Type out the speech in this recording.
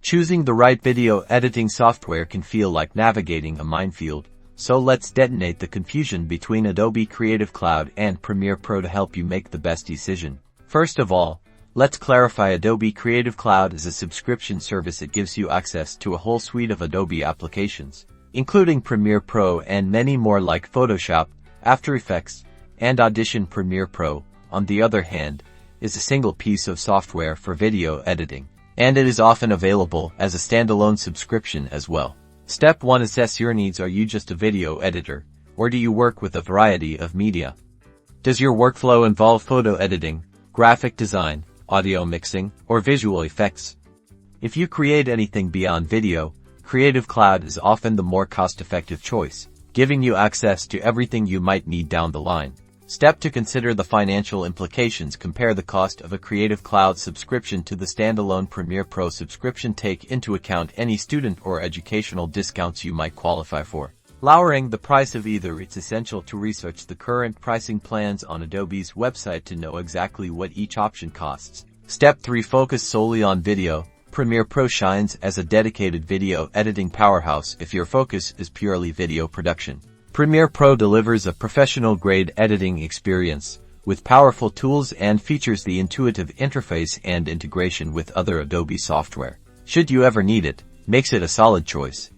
Choosing the right video editing software can feel like navigating a minefield, so let's detonate the confusion between Adobe Creative Cloud and Premiere Pro to help you make the best decision. First of all, let's clarify Adobe Creative Cloud is a subscription service that gives you access to a whole suite of Adobe applications, including Premiere Pro and many more like Photoshop, After Effects, and Audition. Premiere Pro, on the other hand, is a single piece of software for video editing, and it is often available as a standalone subscription as well. Step 1. Assess your needs. Are you just a video editor, or do you work with a variety of media? Does your workflow involve photo editing, graphic design, audio mixing, or visual effects? If you create anything beyond video, Creative Cloud is often the more cost-effective choice, giving you access to everything you might need down the line. Step 2. Consider the financial implications. Compare the cost of a Creative Cloud subscription to the standalone Premiere Pro subscription. Take into account any student or educational discounts you might qualify for. Lowering the price of either. It's essential to research the current pricing plans on Adobe's website to know exactly what each option costs. Step 3. Focus solely on video. Premiere Pro shines as a dedicated video editing powerhouse if your focus is purely video production. Premiere Pro delivers a professional-grade editing experience, with powerful tools and features the intuitive interface and integration with other Adobe software. Should you ever need it, makes it a solid choice.